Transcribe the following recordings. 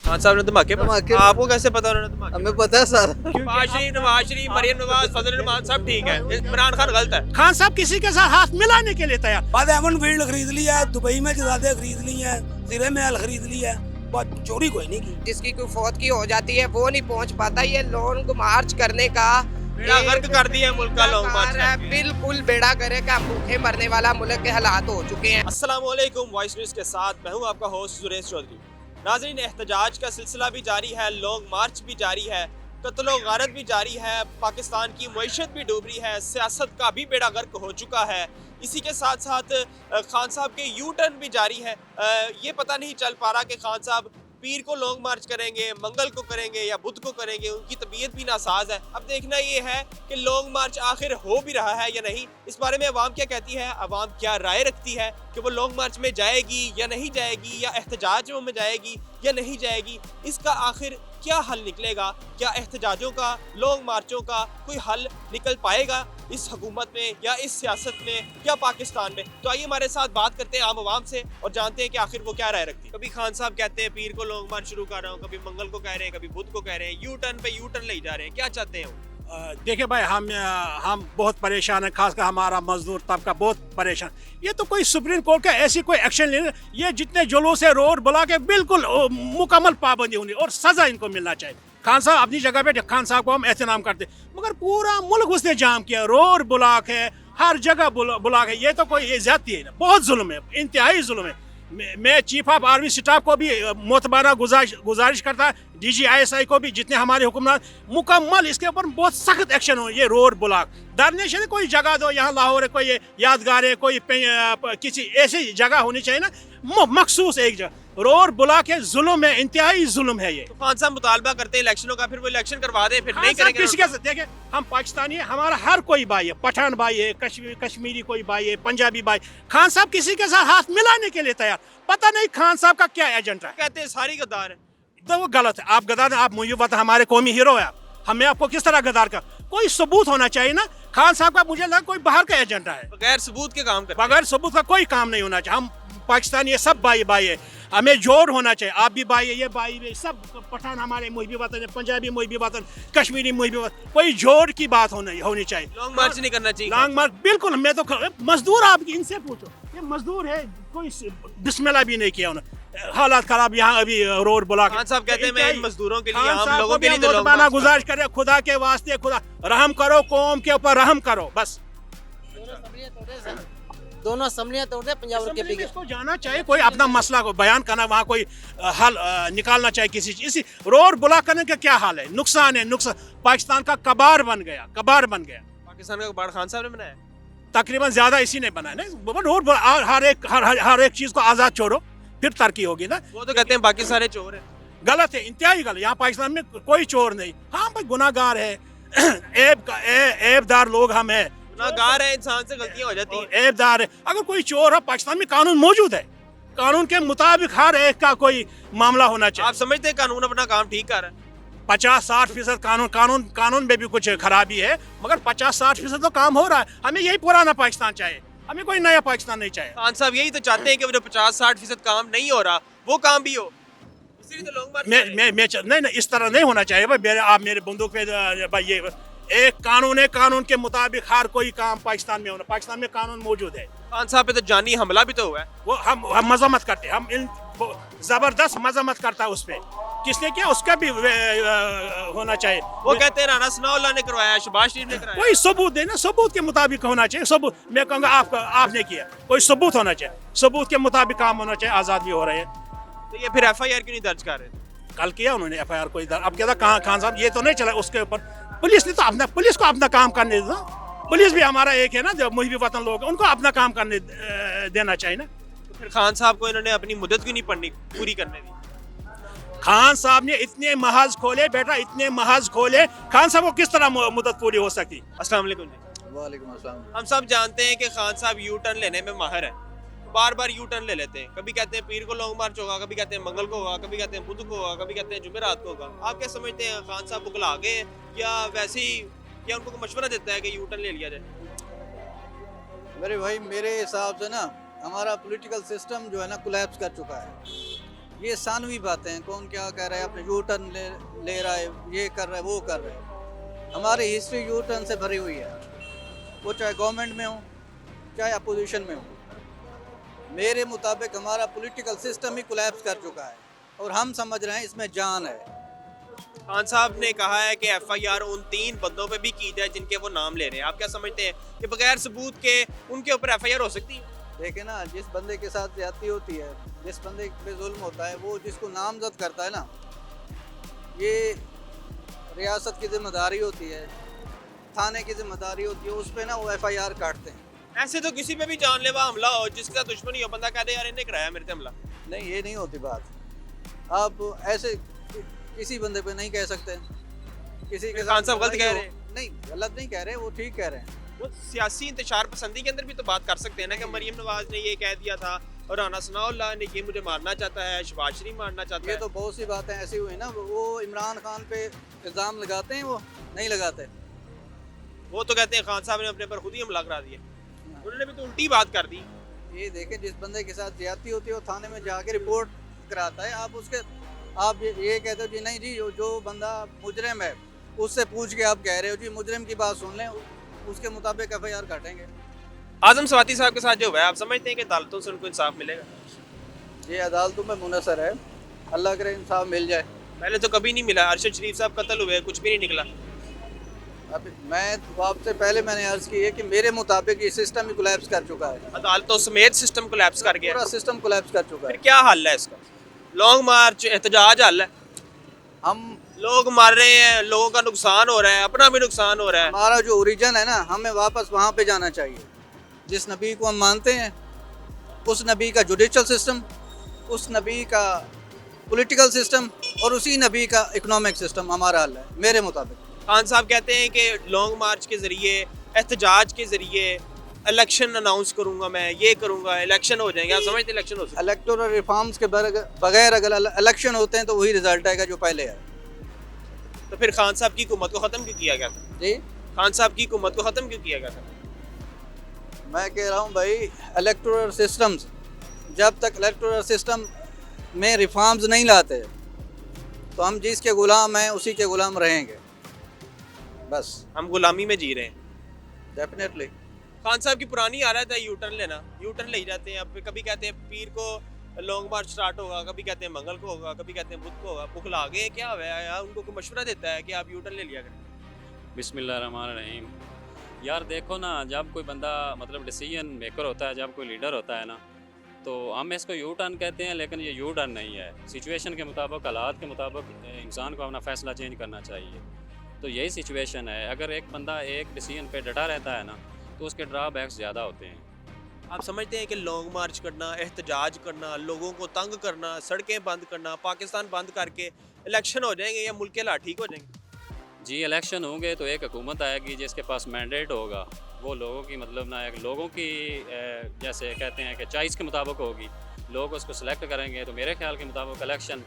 खान साहब ने धमाके धमाके- आपको कैसे पता उन्होंने धमाके हमें पता है सर। शहबाज शरीफ, नवाज शरीफ, मरियम नवाज, फजल रहमान सब ठीक है, इमरान खान गलत है। खान साहब किसी के साथ हाथ मिलाने के लिए तैयार। डायमंड फील्ड खरीद लिया है, दुबई में जगह खरीद ली है, सिरे महल खरीद लिया है, बस चोरी कोई नहीं की। जिसकी कोई फौत की हो जाती है वो नहीं पहुंच पाता। ये लॉन्ग मार्च करने का बेड़ा गर्क कर दिया मुल्क का लॉन्ग मार्च है, करके। बिल्कुल बेड़ा करे का भूखे मरने वाला मुल्क के हालात हो चुके हैं। अस्सलाम वालेकुम, वॉइस न्यूज़ के साथ मैं हूं आपका होस्ट सुरेश चौधरी। नाज़रीन, एहतजाज का सिलसिला भी जारी है, लॉन्ग मार्च भी जारी है, कत्लो गारत भी जारी है, पाकिस्तान की मईशत भी डूब रही है, सियासत का भी बेड़ा गर्क हो चुका है। इसी के साथ साथ खान साहब के यू टर्न भी जारी है। ये पता नहीं चल पा रहा कि खान साहब पीर को लॉन्ग मार्च करेंगे, मंगल को करेंगे या बुध को करेंगे। उनकी तबीयत भी नासाज है। अब देखना ये है कि लॉन्ग मार्च आखिर हो भी रहा है या नहीं। इस बारे में अवाम क्या कहती है, अवाम क्या राय रखती है कि वो लॉन्ग मार्च में जाएगी या नहीं जाएगी, या एहतजाजों में जाएगी या नहीं जाएगी। इसका आखिर क्या हल निकलेगा? क्या एहतजाजों का, लॉन्ग मार्चों का कोई हल निकल पाएगा इस हुकूमत में या इस सियासत में या पाकिस्तान में? तो आइए हमारे साथ बात करते हैं आम आवाम से और जानते हैं कि आखिर वो क्या राय रखती है। कभी खान साहब कहते हैं पीर को लॉन्ग मार्च शुरू कर रहा हूँ, कभी मंगल को कह रहे हैं, कभी बुध को कह रहे हैं, यू टर्न पे यू टर्न ले जा रहे हैं। क्या चाहते हैं वो? देखिए भाई, हम बहुत परेशान हैं, खासकर हमारा मजदूर तबका बहुत परेशान। ये तो कोई सुप्रीम कोर्ट का ऐसी कोई एक्शन लेना, ये जितने जुलूस है रोड बुला के बिल्कुल मुकम्मल पाबंदी होनी और सजा इनको मिलना चाहिए। खान साहब अपनी जगह पे, खान साहब को हम एहतराम करते, मगर पूरा मुल्क उसने जाम किया, रोड ब्लॉक है, हर जगह ब्लॉक है। ये तो कोई ये ज्यादती है, बहुत जुल्म है, इंतहाई जुल्म है। मैं चीफ ऑफ आर्मी स्टाफ को भी मोतबारा गुजारिश करता, DGISI को भी, जितने हमारे हुक्मरान, मुकम्मल इसके ऊपर बहुत सख्त एक्शन हो। ये रोड ब्लॉक दरनेश है, कोई जगह दो, यहाँ लाहौर है, कोई यादगार है, कोई किसी ऐसी जगह होनी चाहिए ना, मखसूस एक जगह। रोड ब्लॉक है, जुल्म है, इंतहाई जुल्म है ये। तो खान साहब मुतालबा करते हैं इलेक्शनों का, फिर वो इलेक्शन करवा दे, फिर नहीं खान साहब करेंगे। किसी के देखे, हम पाकिस्तानी है, हमारा हर कोई भाई है, पठान भाई है, कश्मीरी कोई भाई है, पंजाबी भाई। खान साहब किसी के साथ हाथ मिलाने के लिए तैयार। पता नहीं खान साहब का क्या एजेंडा है। कहते हैं सारी गद्दार है। तो वो गलत है। आप गद्दार, आप मुझे बता, हमारे कौमी हीरो है आप, हमें आपको किस तरह गद्दार का कोई सबूत होना चाहिए ना। खान साहब का मुझे लगा कोई बाहर का एजेंडा है। बगैर सबूत के काम करते हैं। बगैर सबूत का कोई काम नहीं होना चाहिए। हम पाकिस्तानी है, सब भाई भाई है, हमें जोड़ होना चाहिए। आप भी भाई है, ये भाई है, सब पठान हमारे मुहिबी वतन है, पंजाबी मुहिबी वतन, कश्मीरी मुहिबी वतन, कोई जोड़ की बात होनी चाहिए। लॉन्ग मार्च नहीं करना चाहिए। लॉन्ग मार्च बिल्कुल। मैं तो मजदूर, आप इनसे पूछो, ये मजदूर है, कोई बिस्मिल्लाह भी नहीं किया उन्होंने। हालात खराब, यहाँ अभी रोड ब्लॉक। खान साहब कहते हैं मैं इन मजदूरों के लिए, खान आम साहब लोगों को के भी लिए तो लॉन्ग मोतबाना मार्च गुजारिश करे, खुदा के वास्ते, खुदा रहम करो, कौम के ऊपर रहम करो बस। दोनों असम्बलियां तोड़ दे पंजाब और केपी के। इसको जाना चाहिए, कोई अपना मसला को बयान करना, वहाँ कोई हल निकालना चाहिए किसी चीज। इसी रोड ब्लॉक करने का क्या हाल है? नुकसान है, नुकसान। पाकिस्तान का कबाड़ बन गया, कबाड़ बन गया। पाकिस्तान का कबाड़ खान साहब ने बनाया। तकरीबन ज्यादा इसी ने बनाया ना। रोड हर एक चीज को आजाद छोड़ो, फिर तरक्की होगी ना। वो तो कहते हैं बाकी सारे चोर हैं। गलत है, इंतहाई गलत। यहाँ पाकिस्तान में कोई चोर नहीं। हाँ भाई, गुनाहगार है, ऐबदार लोग हम हैं, गुनाहगार है, इंसान से गलतियां हो जाती हैं। ऐबदार है। अगर कोई चोर है, पाकिस्तान में कानून मौजूद है, कानून के मुताबिक हर एक का कोई मामला होना आप चाहिए। समझते हैं कानून अपना काम ठीक कर रहा है? 50-60% कानून में भी कुछ खराबी है, मगर 50-60% तो काम हो रहा है। हमें यही पुराना पाकिस्तान चाहिए, हमें कोई नया पाकिस्तान नहीं चाहिए। खान साहब यही तो चाहते हैं कि वो जो 50-60% काम नहीं हो रहा वो काम भी हो, इसीलिए तो लॉन्ग मार्च कर रहे हैं। नहीं, इस तरह नहीं होना चाहिए भाई। आप मेरे बंदूक पे भाई, ये एक कानून है, कानून के मुताबिक हर कोई काम पाकिस्तान में होना। पाकिस्तान में कानून मौजूद है। खान साहब पे तो जानी हमला भी तो हुआ है। वो हम मजम्मत करते हैं, जबरदस्त मजम्मत करता है उस पे। किसने किया, उसका भी होना चाहिए। वो कहते हैं राना सनाउल्लाह ने करवाया, शहबाज शरीफ ने कराया। कोई सबूत देना, सबूत के मुताबिक होना चाहिए। सबूत मैं कहूँगा आपने किया, कोई सबूत होना चाहिए, सबूत के मुताबिक काम होना चाहिए। आजाद भी हो रहे हैं। तो ये फिर FIR क्यों नहीं दर्ज कर रहे? कल किया उन्होंने FIR कोई अब कहता कहाँ खान साहब ये तो नहीं चला उसके ऊपर। पुलिस ने तो अपना, पुलिस को अपना काम करने दो। पुलिस भी हमारा एक है ना, जो मुहिबी वतन लोग, उनको अपना काम करने देना चाहिए ना। तो फिर खान साहब को इन्होंने अपनी मुद्दत क्यों नहीं पूरी करने दी? खान साहब ने इतने महाज खोले बेटा, इतने महाज खोले, खान साहब को किस तरह मुद्दत पूरी हो सकती? अस्सलाम वालेकुम जी। वालेकुम अस्सलाम। हम सब जानते हैं कि खान साहब यू टर्न लेने में माहिर है, बार बार यू टर्न ले लेते हैं। कभी कहते हैं पीर को लॉन्ग मार्च होगा, कभी कहते हैं मंगल को होगा, कभी कहते हैं बुध को होगा, कभी कहते हैं जुमेरात को होगा। आप क्या समझते हैं, खान साहब बुखला गए या वैसे ही, या उनको कोई मशवरा देता है कि यू टर्न ले लिया जाए? मेरे भाई, मेरे हिसाब से ना हमारा पॉलिटिकल सिस्टम जो है ना कोलैप्स कर चुका है। ये सानवी बातें हैं, कौन क्या कह रहा है, अपने यू टर्न ले रहा है, ये कर रहा है, वो कर रहा है। हमारी हिस्ट्री यू टर्न से भरी हुई है, वो चाहे गवर्नमेंट में हो चाहे अपोजिशन में हो। मेरे मुताबिक हमारा पॉलिटिकल सिस्टम ही कोलैप्स कर चुका है और हम समझ रहे हैं इसमें जान है। खान साहब ने कहा है कि एफआईआर उन 3 बंदों पे भी की जाए जिनके वो नाम ले रहे हैं। आप क्या समझते हैं कि बगैर सबूत के उनके ऊपर एफआईआर हो सकती है? देखे ना, जिस बंदे के साथ ज्यादती होती है, जिस बंदे पे जुल्म होता है, वो जिसको नामजद करता है ना, ये रियासत की जिम्मेदारी होती है, थाने की जिम्मेदारी होती है, उस पर ना वो एफआईआर काटते हैं। ऐसे तो किसी पे भी जानलेवा हमला हो, जिसके साथ दुश्मनी हो, बंदा कह दे यार इन्हें कराया मेरे पे हमला। नहीं, ये नहीं होती बात। आप ऐसे किसी बंदे पे नहीं कह सकते, किसी के खान साहब गलत कह रहे हैं। नहीं, गलत नहीं कह रहे, वो ठीक कह रहे हैं। वो सियासी इंतशार पसंदी के अंदर भी तो बात कर सकते हैं ना कि मरियम नवाज ने ये कह दिया था और राना सनाउल्लाह ने ये मुझे मारना चाहता है, शहबाज शरीफ मारना चाहता ये है। तो बहुत सी बातें ऐसी हुई ना, वो इमरान खान पे इल्ज़ाम लगाते हैं, वो नहीं लगाते। वो तो कहते हैं खान साहब ने अपने पर खुद ही हमला करा दिया। उन्होंने भी तो उल्टी बात कर दी। ये देखें, जिस बंदे के साथ ज्यादती होती है वो थाने में जाके रिपोर्ट कराता है। आप ये कहते हो जी नहीं जी, जो बंदा मुजरिम है उससे पूछ के आप कह रहे हो जी मुजरिम की बात सुन लें, उसके मुताबिक एफआईआर काटेंगे। आजम स्वाति साहब के साथ जो हुआ है, आप समझते हैं कि अदालतों से उनको इंसाफ मिलेगा? ये अदालतों में मुनसर है, अल्लाह करे इंसाफ मिल जाए। पहले तो कभी नहीं मिला। अरशद शरीफ साहब कत्ल हुए, कुछ भी नहीं निकला। अब मैं तो आपसे पहले मैंने अर्ज की है कि मेरे मुताबिक ये सिस्टम ही कोलैप्स कर चुका है, अदालतों समेत सिस्टम कोलैप्स कर गया पूरा है। सिस्टम कोलैप्स कर चुका फिर है। क्या हल है इसका? लॉन्ग मार्च, एहतजाज हल है? हम लोग मर रहे हैं, लोगों का नुकसान हो रहा है, अपना भी नुकसान हो रहा है। हमारा जो ओरिजिन है ना, हमें वापस वहाँ पे जाना चाहिए जिस नबी को हम मानते हैं, उस नबी का जुडिशल सिस्टम, उस नबी का पॉलिटिकल सिस्टम और उसी नबी का इकोनॉमिक सिस्टम हमारा हल है मेरे मुताबिक। खान साहब कहते हैं कि लॉन्ग मार्च के ज़रिए, एहतजाज के ज़रिए इलेक्शन अनाउंस करूंगा, मैं ये करूंगा, इलेक्शन हो जाएंगे। आप समझते इलेक्शन हो सकते? इलेक्टोरल रिफॉर्म्स के बगैर अगर इलेक्शन होते हैं तो वही रिजल्ट आएगा जो पहले है। तो फिर खान साहब की हुकूमत को ख़त्म क्यों किया गया था? जी, खान साहब की हुकूमत को ख़त्म क्यों किया गया था? मैं कह रहा हूँ भाई, इलेक्टोरल सिस्टम्स, जब तक इलेक्टोरल सिस्टम में रिफॉर्म्स नहीं लाते तो हम जिसके गुलाम हैं उसी के गुलाम रहेंगे, बस। हम गुलामी में जी रहे हैं। डेफिनेटली। खान साहब की पुरानी हालत है यू टर्न लेना। यू टर्न ले जाते हैं। अब कभी कहते हैं पीर को लॉन्ग मार्च स्टार्ट होगा, कभी कहते हैं मंगल को होगा, कभी कहते हैं बुध को होगा। बुखला गए क्या हुआ है यार? उनको कोई मशवरा देता है कि आप यू टर्न ले लिया करें। बिस्मिल्लाहिर्रहमानिर्रहीम। यार देखो ना, जब कोई बंदा मतलब डिसीजन मेकर होता है, जब कोई लीडर होता है ना, तो हम इसको यू टर्न कहते हैं, लेकिन ये यू टर्न नहीं है। सिचुएशन के मुताबिक, हालात के मुताबिक इंसान को अपना फ़ैसला चेंज करना चाहिए। तो यही सिचुएशन है। अगर एक बंदा एक डिसीजन पे डटा रहता है ना, तो उसके ड्रॉबैक्स ज़्यादा होते हैं। आप समझते हैं कि लॉन्ग मार्च करना, एहतजाज करना, लोगों को तंग करना, सड़कें बंद करना, पाकिस्तान बंद करके इलेक्शन हो जाएंगे या मुल्क के हालात ठीक हो जाएंगे? जी, इलेक्शन होंगे तो एक हुकूमत आएगी जिसके पास मैंडेट होगा, वो लोगों की मतलब ना, एक लोगों की जैसे कहते हैं कि चॉइस के मुताबिक होगी, लोग उसको सिलेक्ट करेंगे। तो मेरे ख्याल के मुताबिक इलेक्शन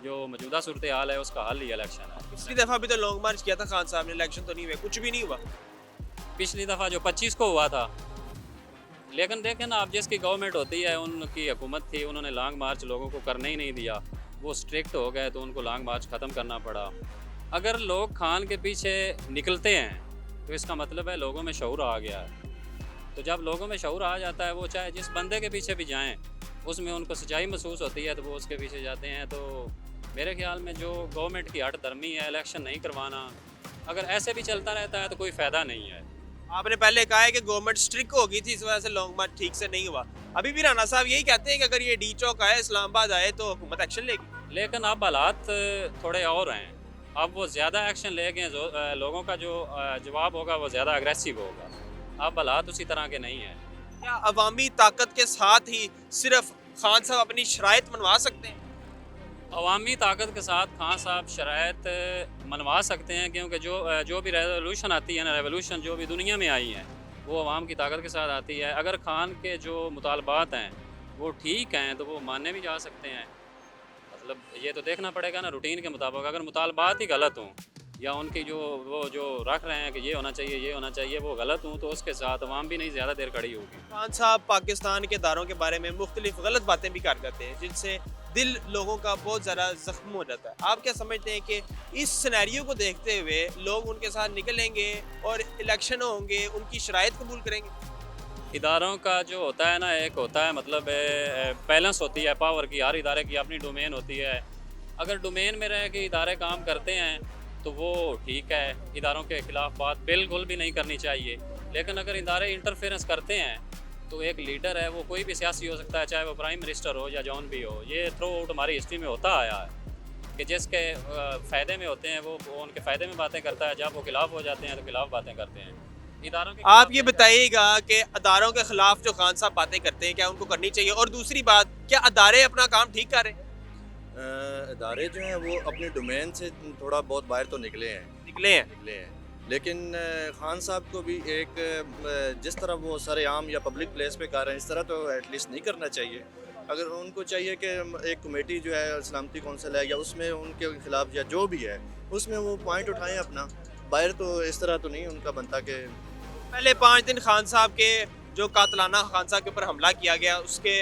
जो मौजूदा सूरत हाल है उसका हल ही इलेक्शन है। पिछली दफ़ा भी तो लॉन्ग मार्च किया था खान साहब ने, इलेक्शन तो नहीं हुए, कुछ भी नहीं हुआ। पिछली दफ़ा जो 25 को हुआ था, लेकिन देखें ना, आप जिसकी गवर्नमेंट होती है, उनकी हुकूमत थी, उन्होंने लॉन्ग मार्च लोगों को करने ही नहीं दिया, वो स्ट्रिक्ट हो गए तो उनको लॉन्ग मार्च ख़त्म करना पड़ा। अगर लोग खान के पीछे निकलते हैं तो इसका मतलब है लोगों में शऊर आ गया है। तो जब लोगों में शऊर आ जाता है, वो चाहे जिस बंदे के पीछे भी जाएं, उसमें उनको सच्चाई महसूस होती है तो वो उसके पीछे जाते हैं। तो मेरे ख्याल में जो गवर्नमेंट की हट धर्मी है इलेक्शन नहीं करवाना, अगर ऐसे भी चलता रहता है तो कोई फ़ायदा नहीं है। आपने पहले कहा है कि गवर्नमेंट स्ट्रिक्ट हो गई थी, इस वजह से लॉन्ग मार्च ठीक से नहीं हुआ। अभी भी राना साहब यही कहते हैं कि अगर ये डी चौक आए, इस्लामाबाद आए, तो हुकूमत एक्शन लेगी। लेकिन अब हालात थोड़े और हैं, अब वो ज़्यादा एक्शन लेंगे, लोगों का जो जवाब होगा वो ज़्यादा अग्रेसिव होगा। अब हालात उसी तरह के नहीं हैं। क्या अवामी ताकत के साथ ही सिर्फ खान साहब अपनी शराइत मनवा सकते हैं? अवामी ताकत के साथ खान साहब शराइत मनवा सकते हैं, क्योंकि जो भी रेवोल्यूशन आती है ना, रेवोल्यूशन जो भी दुनिया में आई है, वो अवाम की ताकत के साथ आती है। अगर खान के जो मुतालबात हैं वो ठीक हैं तो वो मानने भी जा सकते हैं। मतलब ये तो देखना पड़ेगा ना रूटीन के मुताबिक। अगर मुतालबात ही गलत हों या उनकी जो रख रहे हैं कि ये होना चाहिए, ये होना चाहिए, वो गलत हूँ, तो उसके साथ अवाम भी नहीं ज़्यादा देर खड़ी होगी। खान साहब पाकिस्तान के दारों के बारे में मुख्तलिफ गलत बातें भी कर जाते हैं, जिनसे दिल लोगों का बहुत ज़्यादा जख्म हो जाता है। आप क्या समझते हैं कि इस सिनेरियो को देखते हुए लोग उनके साथ निकलेंगे और इलेक्शन होंगे, उनकी शराइत कबूल करेंगे? इदारों का जो होता है ना, एक होता है मतलब बैलेंस होती है पावर की, हर इदारे की अपनी डोमेन होती है। अगर डोमेन में रह के इदारे काम करते हैं तो वो ठीक है, इदारों के ख़िलाफ़ बात बिल्कुल भी नहीं करनी चाहिए। लेकिन अगर इदारे इंटरफेरेंस करते हैं तो एक लीडर है, वो कोई भी सियासी हो सकता है, चाहे वो प्राइम मिनिस्टर हो या जौन भी हो, ये थ्रू आउट हमारी हिस्ट्री में होता आया है कि जिसके फ़ायदे में होते हैं वो उनके फ़ायदे में बातें करता है, जब वो खिलाफ हो जाते हैं तो खिलाफ बातें करते हैं। इदारों के आप खिलाफ ये बताइएगा कि अदारों के खिलाफ जो खान साहब बातें करते हैं, क्या उनको करनी चाहिए? और दूसरी बात, क्या अदारे अपना काम ठीक कर रहे हैं? इदारे जो हैं वो अपने डोमेन से थोड़ा बहुत बाहर तो निकले हैं लेकिन खान साहब को भी एक जिस तरह वो सरेआम या पब्लिक प्लेस पे कर रहे हैं, इस तरह तो एटलीस्ट नहीं करना चाहिए। अगर उनको चाहिए कि एक कमेटी जो है सलामती कौंसिल है या उसमें उनके खिलाफ या जो भी है उसमें वो पॉइंट उठाएं अपना, बाहर तो इस तरह तो नहीं उनका बनता कि पहले 5 दिन खान साहब के जो कातलाना खान साहब के ऊपर हमला किया गया, उसके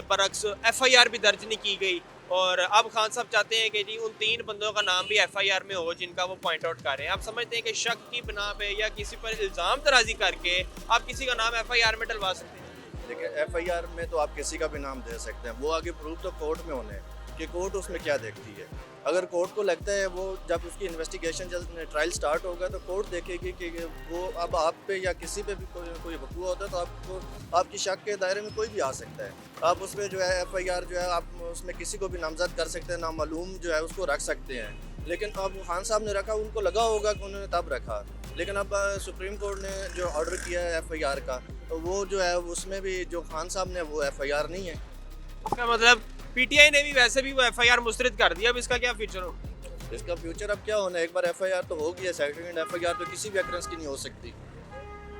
बरक्स FIR भी दर्ज नहीं की गई, और अब खान साहब चाहते हैं कि जी उन 3 बंदों का नाम भी FIR में हो जिनका वो पॉइंट आउट कर रहे हैं। आप समझते हैं कि शक की बिना पे या किसी पर इल्ज़ाम तराजी करके आप किसी का नाम FIR में डलवा सकते हैं? देखिए FIR में तो आप किसी का भी नाम दे सकते हैं, वो आगे प्रूफ तो कोर्ट में होने कि कोर्ट उसमें क्या देखती है। अगर कोर्ट को लगता है वो जब उसकी इन्वेस्टिगेशन जब ट्रायल स्टार्ट होगा तो कोर्ट देखेगी कि वो अब आप पे या किसी पे भी कोई वकूआ होता है तो आपको आपकी शक के दायरे में कोई भी आ सकता है। आप उसमें जो है FIR जो है आप उसमें किसी को भी नामजद कर सकते हैं, नामालूम जो है उसको रख सकते हैं। लेकिन अब खान साहब ने रखा, उनको लगा होगा कि उन्होंने तब रखा, लेकिन अब सुप्रीम कोर्ट ने जो ऑर्डर किया है FIR का तो वो जो है उसमें भी जो खान साहब ने वो FIR नहीं है। इसका मतलब PTI ने भी वैसे भी वो FIR मुस्तरद कर दिया, अब इसका क्या फ्यूचर होगा? इसका फ्यूचर अब क्या होना है, एक बार FIR तो होगी है, सेकंड FIR तो किसी भी अक्रेंस की नहीं हो सकती।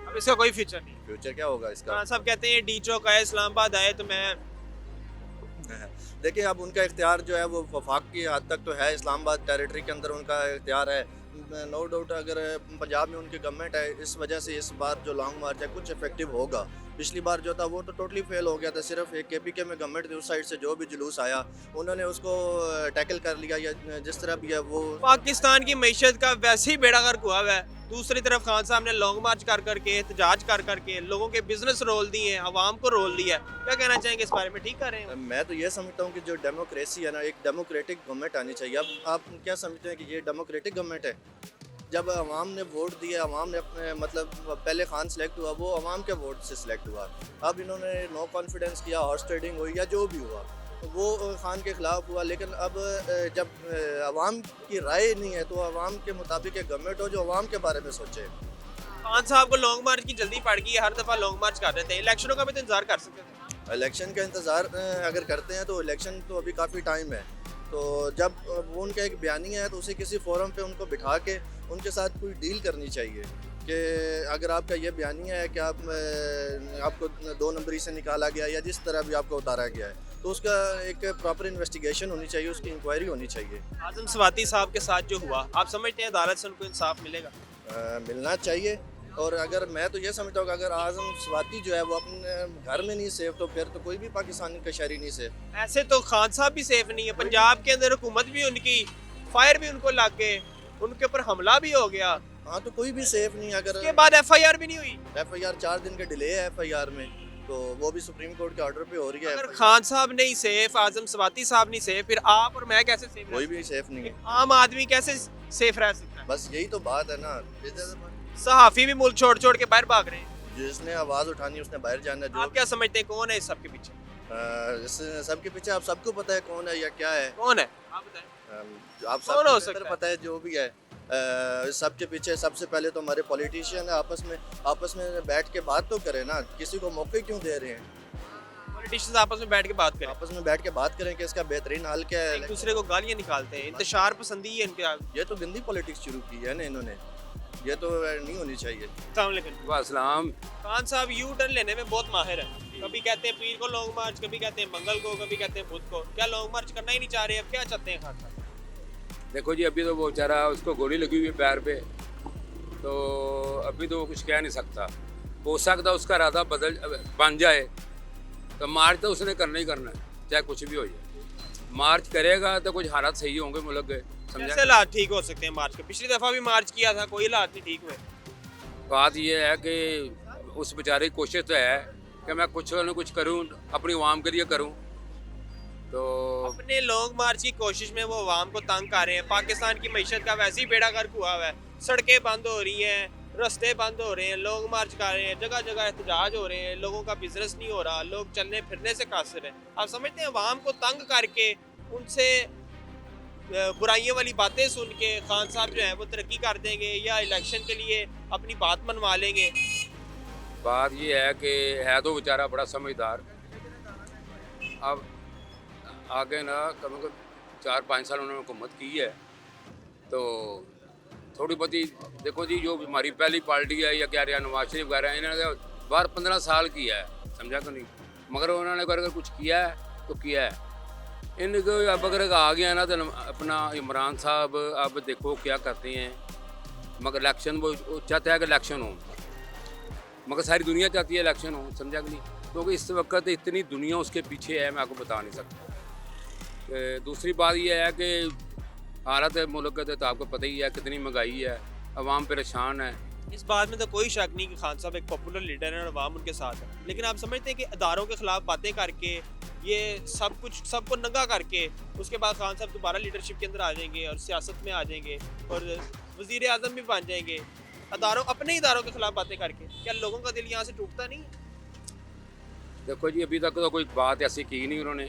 अब इसका कोई फ्यूचर नहीं। फ्यूचर क्या होगा इसका? खान साहब कहते हैं डी चौक आए, इस्लामाबाद आए तो मैं देखिए अब उनका इख्तियार जो है वो वफाक की हद तक तो है, इस्लामाबाद टेरिटरी के अंदर उनका इख्तियार है, नो डाउट। अगर पंजाब में उनकी गवर्नमेंट है, इस वजह से इस बार जो लॉन्ग मार्च है कुछ इफेक्टिव होगा। पिछली बार जो था वो तो टोटली फेल हो गया था, सिर्फ एक KPK में गवर्नमेंट थी, उस साइड से जो भी जुलूस आया उन्होंने उसको टैकल कर लिया, या जिस तरह भी है वो पाकिस्तान की मईशत का वैसे ही बेड़ा गर्क हुआ है। दूसरी तरफ खान साहब ने लॉन्ग मार्च कर करके, एहतजाज कर करके लोगों के बिजनेस रोल दिए हैं, आवाम को रोल दिया है। क्या कहना चाहेंगे इस बारे में? ठीक कर रहे हैं? मैं तो ये समझता हूँ कि जो डेमोक्रेसी है ना, एक डेमोक्रेटिक गवर्नमेंट आनी चाहिए। अब आप क्या समझते हैं कि ये डेमोक्रेटिक गवर्नमेंट है? जब अवाम ने वोट दिया, अवाम ने अपने मतलब पहले खान सेलेक्ट हुआ, वो अवाम के वोट से सिलेक्ट हुआ। अब इन्होंने नो कॉन्फिडेंस किया, हॉर्स ट्रेडिंग हुई या जो भी हुआ, तो वो खान के ख़िलाफ़ हुआ। लेकिन अब जब अवाम की राय नहीं है तो अवाम के मुताबिक एक गवर्नमेंट हो जो अवाम के बारे में सोचे। खान साहब को लॉन्ग मार्च की जल्दी पड़ गई, हर दफ़ा लॉन्ग मार्च कर रहे थे, इलेक्शनों का भी तो इंतजार कर सकते थे। इलेक्शन का इंतज़ार अगर करते हैं तो इलेक्शन तो अभी काफ़ी टाइम है, तो जब वो उनका एक बयानी है तो उसे किसी फोरम पे उनको बिठा के उनके साथ कोई डील करनी चाहिए कि अगर आपका ये बयानी है कि आपको 2 नंबरी से निकाला गया या जिस तरह भी आपको उतारा गया है, तो उसका एक प्रॉपर इन्वेस्टिगेशन होनी चाहिए, उसकी इंक्वायरी होनी चाहिए। आज़म स्वाति साहब के साथ जो हुआ, आप समझते हैं अदालत से उनको इंसाफ मिलेगा? मिलना चाहिए। और अगर मैं तो ये समझता हूँ कि अगर आज़म स्वाति जो है वो अपने घर में नहीं सेफ तो फिर तो कोई भी पाकिस्तानी का शहरी नहीं सेफ। ऐसे तो खान साहब भी सेफ नहीं है, पंजाब के अंदर हुकूमत भी उनकी, फायर भी उनको लग गए, उनके ऊपर हमला भी हो गया। हाँ तो कोई भी सेफ नहीं। अगर उसके बाद FIR भी नहीं हुई, FIR 4 दिन का डिले है FIR में, तो वो भी सुप्रीम कोर्ट के ऑर्डर पे हो रही है। अगर खान साहब नहीं सेफ, आज़म स्वाति साहब नहीं सेफ, फिर आप और मैं कैसे सेफ? कोई भी सेफ नहीं है। आम आदमी कैसे सेफ रह सकता है? बस यही तो बात है ना, सहाफी भी मुल्क छोड़ छोड़ के बाहर भाग रहे हैं। जिसने आवाज़ उठानी उसने बाहर जाना। जो आप क्या समझते हैं कौन है इस सब के पीछे? इस सबके पीछे आप सबको पता है कौन है या क्या है। कौन है आप बताएं? आप कौन हो सबको सकता है? पता है जो भी है। इस सबके पीछे सबसे पहले तो हमारे पॉलिटिशियन है, आपस में बैठ के बात तो करें ना, किसी को मौके क्यों दे रहे हैं? पॉलिटिशियंस आपस में बैठ के बात करें, आपस में बैठ के बात करें कि इसका बेहतरीन हल क्या है। एक दूसरे को गालियां निकालते हैं, इंतशार पसंदी है इनके। ये तो गंदी पॉलिटिक्स शुरू की है ना इन्होंने, ये तो नहीं होनी चाहिए। वासलाम। खान साहब यू टर्न लेने में बहुत माहिर है, कभी कहते हैं पीर को लॉन्ग मार्च, कभी कहते हैं मंगल को, कभी कहते हैं बुध को। क्या लॉन्ग मार्च करना ही नहीं चाह रहे? अब क्या चाहते हैं खान साहब? देखो जी अभी तो वो बेचारा उसको गोली लगी हुई है पैर पे, तो अभी तो वो कुछ कह नहीं सकता। हो सकता उसका इरादा बन जाए, तो मार्च तो उसने करना ही करना है, चाहे कुछ भी हो जाए। मार्च करेगा तो कुछ हालात सही होंगे मुल्क के, कैसे समझा। हालात ठीक हो सकते हैं मार्च के? पिछली दफा भी मार्च किया था, कोई हालात नहीं ठीक हुए। बात ये है कि उस बेचारे की कोशिश तो है कि मैं कुछ न कुछ करूं, अपनी आवाम के लिए करूं, तो अपने लॉन्ग मार्च की कोशिश में वो आवाम को तंग कर रहे हैं। पाकिस्तान की मीशत का वैसे ही बेड़ा गर्क हुआ हुआ है, सड़कें बंद हो रही हैं, रास्ते बंद हो रहे हैं, लॉन्ग मार्च कर रहे हैं, जगह जगह एहतजाज हो रहे हैं, लोगों का बिजनेस नहीं हो रहा, लोग चलने फिरने से कासिर हैं। आप समझते हैं आवाम को तंग करके उनसे बुराइयों वाली बातें सुन के खान साहब जो है वो तरक्की कर देंगे या इलेक्शन के लिए अपनी बात मनवा लेंगे? बात ये है कि है तो बेचारा बड़ा समझदार। अब आगे ना कम से कम 4-5 साल उन्होंने हुकूमत की है, तो थोड़ी बहुती देखो जी, जो हमारी पहली पार्टी है या क्या रहा नवाज शरीफ वगैरह, इन्होंने 12-15 साल किया है, समझा तो नहीं, मगर उन्होंने अगर कुछ किया है तो किया है। इनको अब अगर आ गया ना तो अपना इमरान साहब अब देखो क्या करते हैं, मगर इलेक्शन वो चाहता है कि इलेक्शन हो, मगर सारी दुनिया चाहती है इलेक्शन हो, समझा कि नहीं, क्योंकि इस वक्त इतनी दुनिया उसके पीछे है, मैं आपको बता नहीं सकता। दूसरी बात यह है कि हालत मुल्क के तो आपको पता ही है कितनी महंगाई है, अवाम परेशान है। इस बात में तो कोई शक नहीं कि खान साहब एक पॉपुलर लीडर है और अवाम उनके साथ है, लेकिन आप समझते हैं कि अदारों के खिलाफ बातें करके ये सब कुछ सबको नंगा करके उसके बाद खान साहब दोबारा लीडरशिप के अंदर आ जाएंगे और सियासत में आ जाएंगे और वजीर आज़म भी बन जाएंगे अपने इदारों के खिलाफ बातें करके? क्या लोगों का दिल यहाँ से टूटता नहीं? देखो जी, अभी तक तो कोई बात ऐसी की नहीं उन्होंने।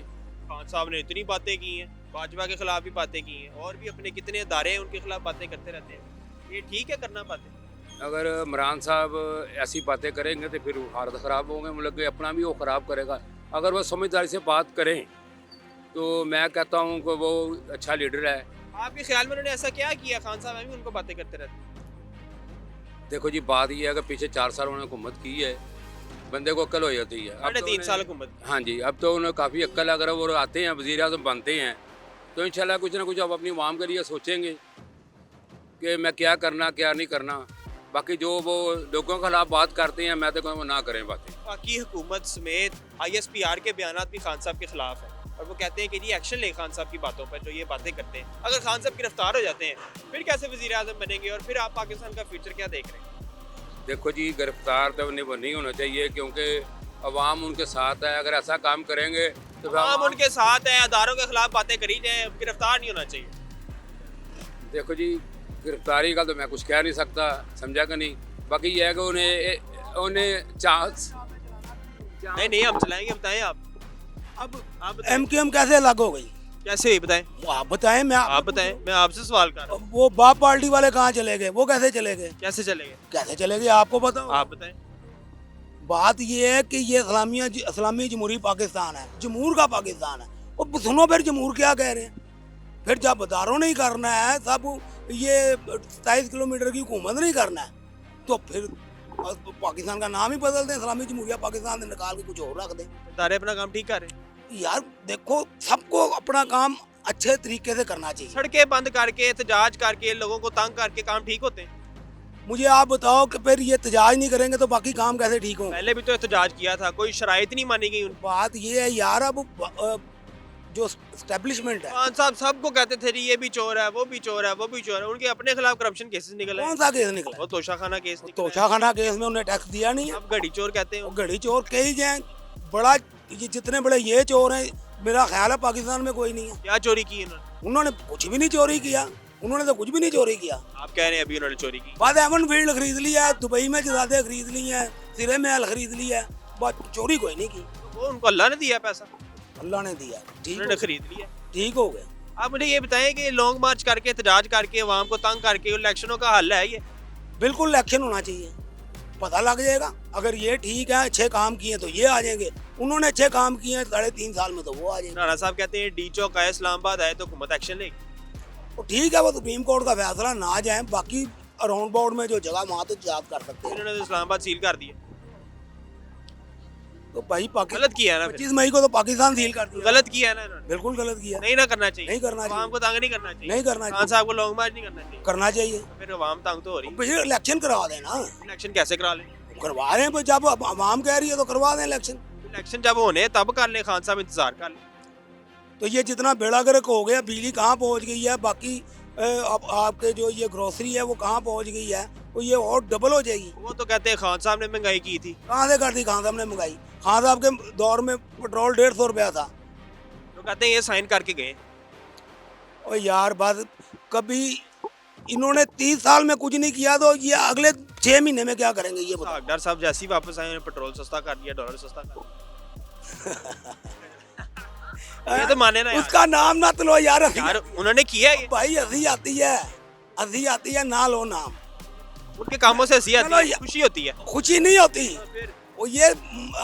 खान साहब ने इतनी बातें की हैं, भाजपा के खिलाफ भी बातें की हैं, और भी अपने कितने अदारे हैं उनके खिलाफ बातें करते रहते हैं। ये ठीक है करना बातें? अगर इमरान साहब ऐसी बातें करेंगे तो फिर हालत ख़राब होंगे मुल्क के, अपना भी वो ख़राब करेगा। अगर वो समझदारी से बात करें तो मैं कहता हूँ कि वो अच्छा लीडर है। आपके ख्याल में उन्होंने ऐसा क्या किया? खान साहब हैं भी उनको बातें करते रहते हैं। देखो जी, बात ये है कि पीछे 4 साल उन्होंने हुकूमत की है, बंदे को अक्ल हो जाती है। अब तो 3 साल हुकूमत। हाँ जी, अब तो उन्हें काफ़ी अक्ल, अगर वो आते हैं वज़ीर आज़म बनते हैं तो इंशाल्लाह कुछ ना कुछ अब अपनी आवाम के लिए सोचेंगे कि मैं क्या करना क्या नहीं करना। बाकी जो वो लोगों के खिलाफ बात करते हैं, मैं तो कहूँ वो ना करें बातें। बाकी हुकूमत समेत ISPR के बयानात भी खान साहब के खिलाफ है और वो कहते हैं कि जी एक्शन ले खान साहब की बातों पर जो ये बातें करते हैं। अगर खान साहब गिरफ्तार हो जाते हैं फिर कैसे वज़ीर आज़म बनेंगे और फिर आप पाकिस्तान का फ्यूचर क्या देख रहे हैं? देखो जी, गिरफ्तार तो नहीं होना चाहिए क्योंकि अवाम उनके साथ है। अगर ऐसा काम करेंगे तो फिर हम उनके साथ हैं, अदारों के खिलाफ बातें करी जाए, गिरफ्तार नहीं होना चाहिए। देखो जी, गिरफ्तारी का तो मैं कुछ कह नहीं सकता, समझा कि नहीं। बाकी ये है कि उन्हें चांस नहीं हम चलाएंगे, बताएं आप। अब आप बताएं। MQM कैसे अलग हो गई? कैसे हुई बताएं? वो आप बताएं, आप बताएं, मैं आपसे सवाल कर रहा हूँ। वो बाप पार्टी वाले कहाँ चले गए? वो कैसे चले गए? कैसे चलेंगे कैसे चले गए आपको बताओ। आप बताएं। बात ये है कि ये इस्लामी जमहूरी पाकिस्तान है, जमहूर का पाकिस्तान है। वो सुनो फिर जमहूर क्या कह रहे हैं? फिर जब अदारों नहीं करना है, सब ये 27 किलोमीटर की हुकूमत नहीं करना है, तो फिर पाकिस्तान का नाम ही बदल दें, इस्लामी जमहूरिया पाकिस्तान से निकाल के कुछ और रख दें। अदारे अपना काम ठीक कर रहे हैं। यार देखो, सबको अपना काम अच्छे तरीके से करना चाहिए। सड़कें बंद करके एहतजाज करके लोगों को तंग करके काम ठीक होते हैं? मुझे आप बताओ कि फिर ये एहतजाज नहीं करेंगे तो बाकी काम कैसे ठीक होंगे? पहले भी तो एहतजाज किया था, कोई शराइत नहीं मानी गई उन। बात ये है यार, अब जो स्टैब्लिशमेंट है, खान साहब सबको कहते थे ये भी चोर है, वो भी चोर है, वो भी चोर है, उनके अपने खिलाफ करप्शन केसेस निकले। कौन सा केस निकला? वो तोशाखाना केस निकला। तोशाखाना केस में उन्हें टैक्स दिया नहीं है। अब घड़ी चोर कहते हैं। और घड़ी चोर कई जाए, बड़ा ये जितने बड़े ये चोर हैं, मेरा ख्याल है पाकिस्तान में कोई नहीं है। क्या चोरी की इन्होंने? उन्होंने कुछ भी नहीं चोरी किया, उन्होंने तो कुछ भी नहीं चोरी किया। आप कह रहे हैं अभी उन्होंने चोरी की। बाद एमन फील्ड खरीद लिया है, दुबई में जरादे खरीद ली है, सिरे महल खरीद लिया है, बस चोरी कोई नहीं की। वो उनको अल्लाह ने दिया पैसा, अल्लाह ने दिया, ठीक उन्होंने खरीद लिया। ठीक हो गया। आप मुझे ये बताएं कि लॉन्ग मार्च करके एहतजाज करके अवाम को तंग करके इलेक्शनों का हल है ये? बिल्कुल इलेक्शन होना चाहिए, पता लग जाएगा। अगर ये ठीक है, अच्छे काम किए तो ये आ जाएंगे। उन्होंने अच्छे काम किए हैं 3.5 साल में, तो वो आ जाएंगे। राणा साहब कहते हैं डी चौक है, इस्लामाबाद है तो हुकूमत एक्शन लेगी। तो ठीक है, वो सुप्रीम कोर्ट का फैसला ना जाए, बाकी अराउंड बाउंड में जो जगह वहाँ तो जात कर सकते हैं। इन्होंने तो इस्लामाबाद सील कर दिया। तो भाई गलत किया है ना फिर। 25 मई को तो पाकिस्तान सील कर दिया। गलत किया है ना इन्होंने। बिल्कुल गलत किया। नहीं ना करना चाहिए, नहीं करना अवाम चाहिए, को तंग नहीं करना चाहिए, नहीं करना खान चाहिए, साहब को लॉन्ग मार्च नहीं करना चाहिए। करना चाहिए। फिर अवाम तंग तो हो रही है। फिर इलेक्शन करवा देना। इलेक्शन कैसे करा लें? करवा रहे हैं, पर जब अवाम कह रही है तो करवा दें इलेक्शन। इलेक्शन जब होने तब कर लें, खान साहब इंतजार कर लें। तो ये जितना बेड़ा गर्क हो गया, बिजली कहाँ पहुँच गई है, बाकी अब आपके जो ये ग्रोसरी है वो कहाँ पहुँच गई है, तो ये और डबल हो जाएगी। वो तो कहते हैं खान साहब ने महंगाई की थी। कहाँ से कर दी खान साहब ने महंगाई? खान साहब के दौर में पेट्रोल 150 रुपया था। तो कहते हैं ये साइन करके गए। और यार बात, कभी इन्होंने 30 साल में कुछ नहीं किया तो ये अगले 6 महीने में क्या करेंगे ये बताओ। डॉक्टर साहब जैसे ही वापस आए उन्होंने पेट्रोल सस्ता कर दिया, डॉलर सस्ता कर दिया। ये तो माने ना यार। उसका नाम ना लो यार, यार उन्होंने किया है ये। भाई हंसी आती है, हंसी आती है, ना लो नाम। उनके कामों से हंसी आती चलो है, या- खुशी होती है। खुशी नहीं होती। वो ये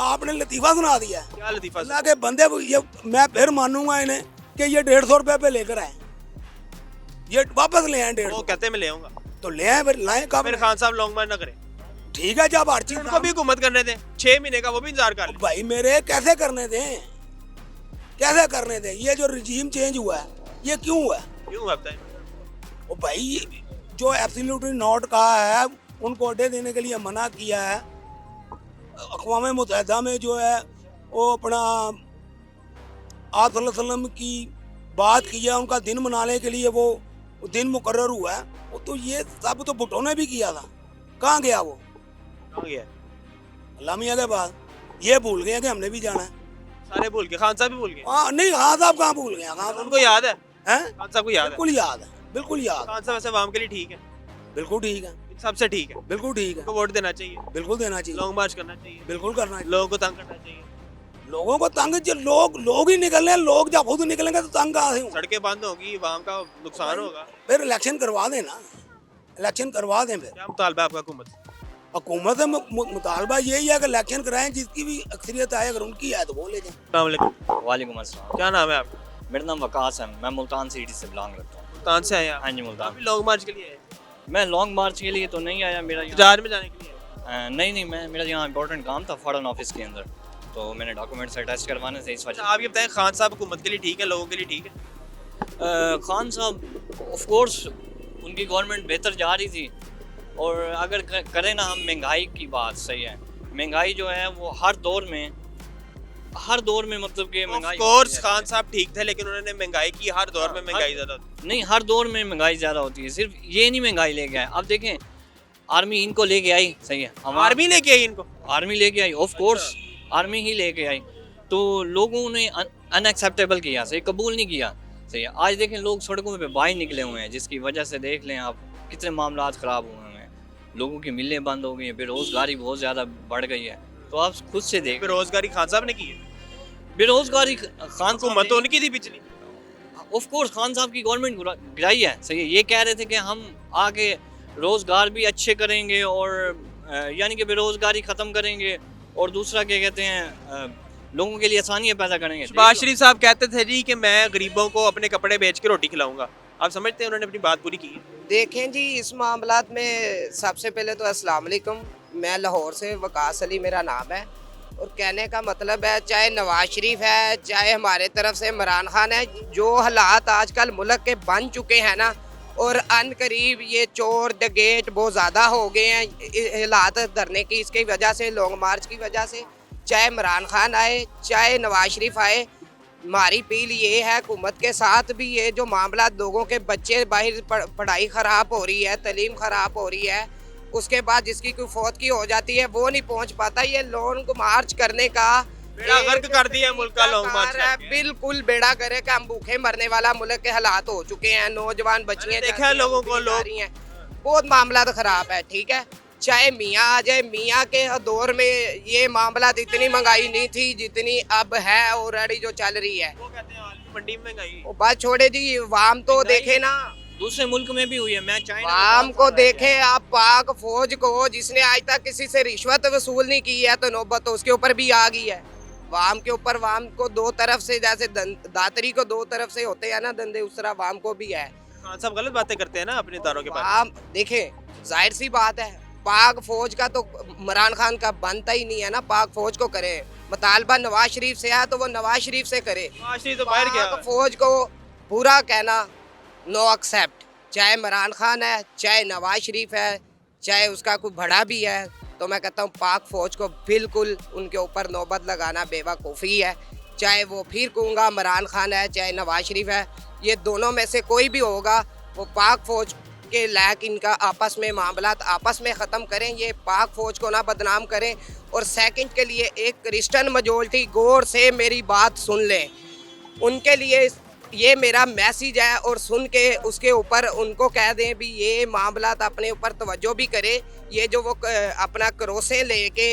आपने लतीफा सुना दिया। क्या लतीफा अल्लाह के बंदे, ये मैं फिर मानूंगा इन्हें कि ये 150 रुपए पे लेकर आए, ये वापस ले आए 150। वो कहते हैं मैं ले आऊंगा, तो ले आए, फिर लाए कब? फिर खान साहब लॉन्ग मार्च ना करें। ठीक है, जब हर चीज उनको भी हुकूमत करने दें, 6 महीने का वो भी इंतजार कर ले। भाई मेरे कैसे करने दें, कैसे करने दें? ये जो रिजीम चेंज हुआ है ये क्यों हुआ है? क्यों है बताएं? ओ भाई, जो एब्सोल्युटली नॉट कहा है उनको अड्डे देने के लिए मना किया है। अक़वाम मुत्तहिदा में जो है वो अपना आप सल्लल्लाहु अलैहि वसल्लम की बात की है, उनका दिन मनाने के लिए वो दिन मुकर्रर हुआ है। वो तो ये सब तो भुट्टो ने भी किया था। कहाँ गया वो? कहाँ गया? अल्लाह मियाँ के पास। ये भूल गए कि हमने भी जाना है। सारे भूल गए, खान साहब भी भूल गए। हाँ नहीं, खान साहब कहाँ भूल गए? खान साहब उनको याद है, हैं? खान साहब को याद है। बिल्कुल याद है, बिल्कुल याद। खान साहब वैसे आवाम के लिए ठीक है, बिल्कुल ठीक है, सबसे ठीक है। बिल्कुल ठीक है, उनको वोट देना चाहिए, बिल्कुल देना चाहिए, लॉन्ग मार्च करना चाहिए, बिल्कुल करना चाहिए। लोगों को तंग करना चाहिए। लोगों को तंग, जो लोग ही निकल रहे हैं, लोग जब खुद निकलेंगे तो तंग कहाँ से होंगे? सड़कें बंद होगी, आवाम का नुकसान होगा। फिर इलेक्शन करवा दें ना, इलेक्शन करवा दें। फिर क्या मुतालबा है आपका हुकूमत? हुकूमत से मुतालबा यही है कि इलेक्शन कराएं, जिसकी भी अक्सरियत आए, अगर उनकी है तो वो ले जाएं। अस्सलाम वालेकुम। वालेकुम अस्सलाम। क्या नाम है आपका? मेरा नाम वकास है, मैं मुल्तान सिटी से बिलोंग करता हूँ। मुल्तान से आए आप? हाँ जी, मुल्तान। आप भी लॉन्ग मार्च के लिए आए? मैं लॉन्ग मार्च के लिए तो नहीं आया, मेरा यहाँ जहाज में जाने के लिए आए? नहीं, मेरा यहाँ इंपॉर्टेंट काम था फॉरेन ऑफिस के अंदर, तो मैंने डॉक्यूमेंट्स अटैच करवाने से इस अच्छा, वजह आप ये बताएं, खान साहब हुकूमत के लिए ठीक है, लोगों के लिए ठीक है? खान साहब ऑफ कोर्स उनकी गवर्नमेंट बेहतर जा रही थी, और अगर करें ना हम महंगाई की बात, सही है, महंगाई जो है वो हर दौर में मतलब कि महंगाई कोर्स खान साहब ठीक थे, लेकिन उन्होंने महंगाई की, हर दौर में महंगाई ज्यादा होती नहीं, हर दौर में महंगाई ज़्यादा होती है। सिर्फ ये नहीं महंगाई लेके आए, अब देखें आर्मी इनको लेके आई, सही है, है। आर्मी लेके आई इनको? आर्मी लेके आई, ऑफ कोर्स आर्मी ही लेके आई, तो लोगों ने अनएक्सेप्टेबल किया, सही, कबूल नहीं किया, सही है। आज देखें लोग सड़कों पे बाहर निकले हुए हैं, जिसकी वजह से देख लें आप कितने मामलात ख़राब हुए हैं, लोगों की मिलें बंद हो गई हैं, बेरोज़गारी बहुत ज़्यादा बढ़ गई है। तो आप खुद से देख, बेरोजगारी खान साहब ने की है? बेरोज़गारी खान हुकूमत तो उनकी थी पिछली। ऑफ कोर्स खान साहब की गवर्नमेंट गिराई है, सही है। ये कह रहे थे कि हम आके रोज़गार भी अच्छे करेंगे और यानी कि बेरोज़गारी ख़त्म करेंगे, और दूसरा क्या कहते हैं, लोगों के लिए आसानियाँ पैदा करेंगे। शहबाज शरीफ साहब कहते थे जी कि मैं गरीबों को अपने कपड़े बेच के रोटी खिलाऊंगा। आप समझते हैं उन्होंने अपनी बात पूरी की है? देखें जी, इस मामलात में सबसे पहले तो अस्सलाम वालेकुम, मैं लाहौर से वकास अली मेरा नाम है, और कहने का मतलब है चाहे नवाज शरीफ है, चाहे हमारे तरफ से इमरान खान है, जो हालात आजकल मुल्क के बन चुके हैं ना, और अन करीब ये चोर डगेट बहुत ज़्यादा हो गए हैं हालात धरने की, इसकी वजह से, लॉन्ग मार्च की वजह से, चाहे इमरान खान आए, चाहे नवाज शरीफ आए, हमारी अपील ये है हुकूमत के साथ भी, ये जो मामला लोगों के बच्चे बाहर पढ़ाई ख़राब हो रही है, तालीम ख़राब हो रही है, उसके बाद जिसकी कोई फौत की हो जाती है वो नहीं पहुंच पाता, ये लॉन्ग मार्च करने का बेड़ा गर्क कर दिया मुल्क का लॉन्ग मार्च है। करके। बिल्कुल बेड़ा करे का, हम भूखे मरने वाला मुल्क के हालात हो चुके हैं, नौजवान बच्चियां देखा है लोगों को, लोग रही हैं, बहुत मामला तो ख़राब है। ठीक है, चाहे मियाँ आ जाए, मियाँ के दौर में ये मामला इतनी महंगाई नहीं थी जितनी अब है ऑलरेडी जो चल रही है। वो कहते हैं आलू मंडी में महंगाई। वो बात छोड़े जी, वाम तो देखे ना, दूसरे मुल्क में भी हुई है, मैं चाइना वाम को देखे आप, पाक फौज को, जिसने आज तक किसी से रिश्वत वसूल नहीं की है तो नौबत तो उसके ऊपर भी आ गई है। वाम के ऊपर, वाम को दो तरफ से, जैसे दातरी को दो तरफ से होते हैं ना धंधे, उस तरह वाम को भी है। खान साहब गलत बातें करते हैं ना अपने इदारों के बारे में। वाम देखें, जाहिर सी बात है, पाक फौज का तो इमरान खान का बनता ही नहीं है ना, पाक फौज को करे, मुतालबा नवाज शरीफ से है तो वो नवाज शरीफ से करे। नवाज शरीफ तो बाहर गया। पाक फौज को पूरा कहना नो एक्सेप्ट, चाहे इमरान खान है, चाहे नवाज शरीफ है, चाहे उसका कोई बड़ा भी है, तो मैं कहता हूँ पाक फौज को बिल्कुल उनके ऊपर नौबत लगाना बेवकूफ़ी है। चाहे वो फिर कहूँगा इमरान खान है चाहे नवाज शरीफ है, ये दोनों में से कोई भी होगा, वो पाक फौज के लायक इनका आपस में मामलात आपस में ख़त्म करें, ये पाक फौज को ना बदनाम करें। और सेकंड के लिए एक क्रिश्चियन मेजॉरिटी गौर से मेरी बात सुन लें, उनके लिए ये मेरा मैसेज है, और सुन के उसके ऊपर उनको कह दें भी ये मामलात अपने ऊपर तवज्जो भी करे। ये जो वो अपना क्रोसें लेके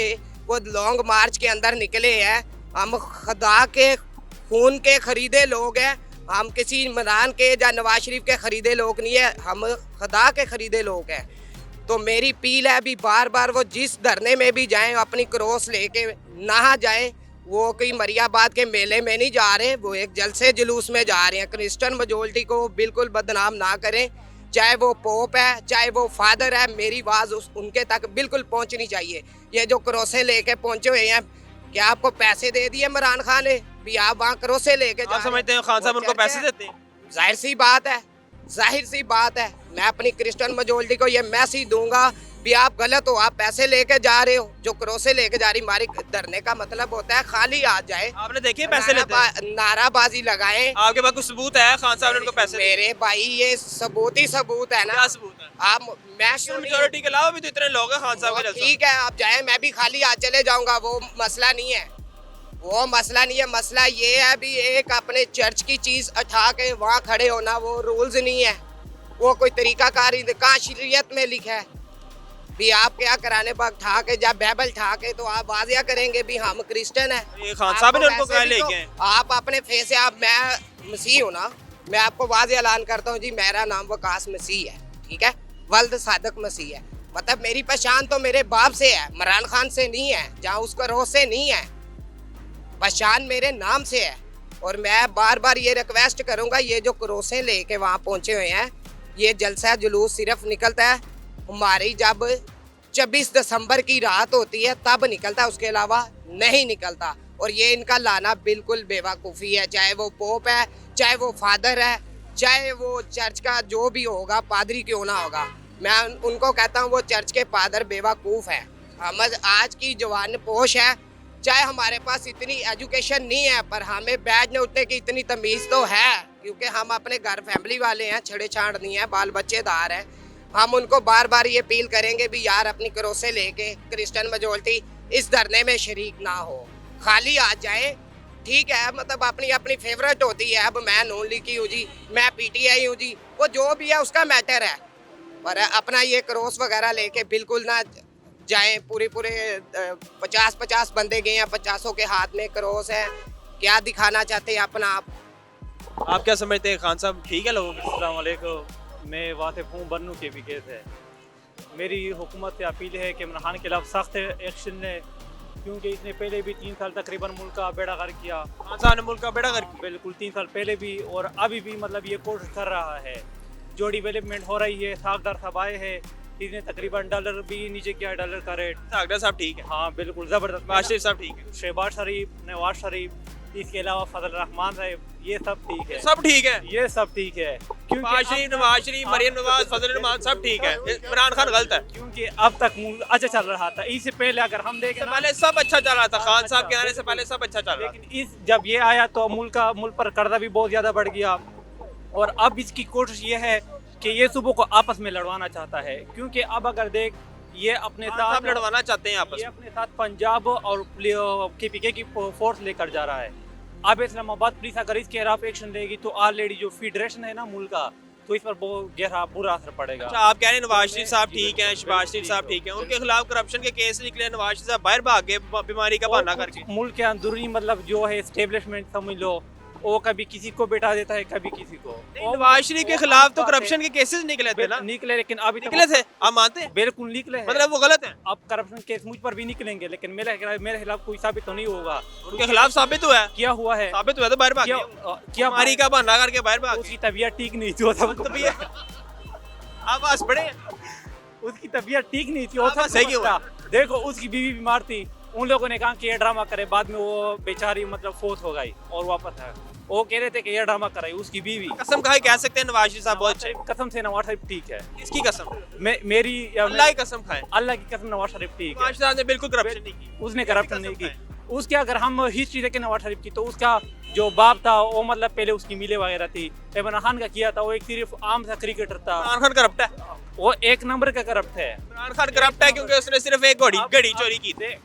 वो लॉन्ग मार्च के अंदर निकले हैं, हम खुदा के खून के ख़रीदे लोग हैं, हम किसी इमरान के या नवाज शरीफ के ख़रीदे लोग नहीं है, हम खुदा के ख़रीदे लोग हैं। तो मेरी अपील है भी बार बार वो जिस धरने में भी जाएं अपनी क्रॉस लेके ना जाएं, वो कोई मरियाबाद के मेले में नहीं जा रहे, वो एक जलसे जुलूस में जा रहे हैं। क्रिश्चियन मेजॉरिटी को बिल्कुल बदनाम ना करें, चाहे वो पोप है चाहे वो फादर है, मेरी आवाज़ उनके तक बिल्कुल पहुंचनी चाहिए। ये जो क्रॉसें लेके पहुंचे हुए हैं, क्या आपको पैसे दे दिए इमरान खान ने भी आप वहाँ क्रॉसें लेके आप समझते हैं खान साहब उनको पैसे देते हैं? जाहिर सी बात है, जाहिर सी बात है। मैं अपनी क्रिश्चियन मेजॉरिटी को ये मैसेज दूंगा भी आप गलत हो, आप पैसे लेके जा रहे हो, जो क्रोसे लेके जा रही, हमारी धरने का मतलब होता है खाली आ जाए। आपने देखे पैसे लेते हैं? नाराबाजी लगाएं। आपके पास कुछ सबूत है खान साहब ने उनको पैसे दिए? मेरे भाई ये सबूत ही सबूत है ना। क्या सबूत है? आप मैं मेजॉरिटी के अलावा भी तो इतने लोग हैं खान साहब के जलसे। ठीक है आप जाए, मैं भी खाली हाथ चले जाऊंगा, वो मसला नहीं है, वो मसला नहीं है। मसला ये है भी एक अपने चर्च की चीज़ उठा के वहाँ खड़े होना वो रूल्स नहीं है, वो कोई तरीकाकार कहाँ शरीयत में लिखा है भी आप क्या कराने पर ठा के जब बाइबल ठा के तो आप वाजिया करेंगे भी हम क्रिश्चियन है। ये खान साहब ने उनको कहाँ लेके आए? आप अपने फेस से आप, मैं मसीह हूँ ना, मैं आपको वाजिया ऐलान करता हूँ जी, मेरा नाम वकास मसीह है, ठीक है, वल्द सादक मसीह है। मतलब मेरी पहचान तो मेरे बाप से है, इमरान खान से नहीं है, जहाँ उसका रोह से नहीं है, पहचान मेरे नाम से है। और मैं बार बार ये रिक्वेस्ट करूँगा, ये जो क्रोसें लेके वहाँ पहुँचे हुए हैं, ये जलसा जुलूस सिर्फ निकलता है हमारी जब 26 दिसंबर की रात होती है तब निकलता है, उसके अलावा नहीं निकलता। और ये इनका लाना बिल्कुल बेवकूफ़ी है, चाहे वो पोप है चाहे वो फादर है चाहे वो चर्च का जो भी होगा, पादरी क्यों ना होगा, मैं उनको कहता हूँ वो चर्च के फादर बेवकूफ़ है। हम आज की जवान पोश है, चाहे हमारे पास इतनी एजुकेशन नहीं है पर हमें बैठने उठने की इतनी तमीज़ तो है, क्योंकि हम अपने घर फैमिली वाले हैं, छड़े छाड़ नहीं है, बाल बच्चेदार हैं। हम उनको बार बार ये अपील करेंगे भी यार अपनी क्रोसे लेके क्रिश्चियन मेजॉरिटी इस धरने में शरीक ना हो, खाली आ जाए, ठीक है। मतलब अपनी अपनी फेवरेट होती है, अब मैं नून लीग की हूँ जी, मैं पीटीआई हूँ जी, वो जो भी है उसका मैटर है, पर अपना ये क्रॉस वगैरह लेके बिल्कुल ना जाएं। पूरे 50 बंदे गए हैं, 50 के हाथ में क्रॉस है, क्या दिखाना चाहते हैं अपना आप क्या समझते हैं खान साहब ठीक है लोगों के? अस्सलाम वालेकुम, मैं वासिफ हूँ बन्नू के विकेट है। मेरी हुकूमत से अपील है कि इमरान खान के खिलाफ सख्त एक्शन लें, क्योंकि इसने पहले भी 3 साल तकरीबन मुल्क का बेड़ा गर्क किया। खान साहब ने मुल्क का बेड़ा गर्क? बिल्कुल 3 साल पहले भी और अभी भी, मतलब ये कोशिश कर रहा है, जो डेवलपमेंट हो रही है, सागदार साहब आए हैं, इसने तकरीबन डॉलर भी नीचे किया, डॉलर का रेट। सागदार साहब ठीक है? हाँ बिल्कुल ज़बरदस्त। नवाज शरीफ साहब ठीक है? शहबाज शरीफ, नवाज शरीफ, इसके अलावा फजल रहमान साहब, ये सब ठीक है, सब ठीक है, ये सब ठीक है। नवाज शरीफ, मरियम नवाज, फजल रहमान सब ठीक है, इमरान खान गलत है? क्योंकि अब तक मुल्क अच्छा चल रहा था, इससे पहले अगर हम देखें ना, पहले सब अच्छा चल रहा था, खान साहब के आने से पहले सब अच्छा चल रहा था, लेकिन जब ये आया तो मुल्क पर कर्जा भी बहुत ज़्यादा बढ़ गया। और अब इसकी कोशिश ये है कि ये सूबों को आपस में लड़वाना चाहता है, क्योंकि अब अगर देख ये अपने साथ लड़वाना चाहते हैं आपस में, अपने साथ पंजाब और KPK की फोर्स लेकर जा रहा है। अब इस्लामाबाद पुलिस अगर इसके खिलाफ एक्शन लेगी तो ऑलरेडी जो फेडरेशन है ना मुल्क का, तो इस पर बहुत गहरा बुरा असर पड़ेगा। अच्छा, आप कह रहे हैं नवाज शरीफ साहब ठीक हैं, शहबाज शरीफ साहब ठीक हैं, उनके खिलाफ करप्शन के केस निकले, नवाज शरीफ साहब बाहर भाग गए बीमारी का बहाना करके। मुल्क के अंदरूनी मतलब जो है एस्टेब्लिशमेंट समझ लो, वो कभी किसी को बैठा देता है, कभी किसी को। नवाज शरीफ के खिलाफ तो करप्शन के केसेस निकले थे ना? निकले, लेकिन अभी निकले थे, आप मानते हैं? बिल्कुल निकले, मतलब वो गलत है। अब करप्शन केस मुझ पर भी निकलेंगे, लेकिन मेरे खिलाफ कोई साबित तो नहीं होगा। उनके खिलाफ साबित हुआ है? क्या हुआ है? साबित हुआ तो बाहर भाग गए, क्या बीमारी का बहाना करके बाहर भाग गए। उसकी तबीयत ठीक नहीं थी, तबीयत आप पास बड़े, उसकी तबीयत ठीक नहीं थी, सही क्यों? देखो उसकी बीवी बीमार थी, उन लोगों ने कहा कि ये ड्रामा करे, बाद में वो बेचारी मतलब फोत हो गई और वापस है। वो कह रहे थे कि ये ड्रामा कराई उसकी बीवी। कसम खाए कह सकते हैं नवाज शरीफ साहब बहुत अच्छे? कसम से नवाज शरीफ ठीक है। किसकी कसम? मेरी अल्लाह की कसम खाए। अल्लाह की कसम नवाज शरीफ ठीक है। नवाज शरीफ ने बिल्कुल करप्शन नहीं की। उसने करप्शन नहीं की। उसके अगर हम हिस्ट्री देखें नवाज शरीफ की, तो उसका जो बाप था वो मतलब पहले उसकी मिलें वगैरह थी। इमरान खान का किया था वो एक सिर्फ आम सा क्रिकेटर था, इमरान खान करप्ट है। वो एक नंबर का करप्ट है। इमरान खान करप्ट है क्योंकि उसने सिर्फ एक घड़ी चोरी की थी।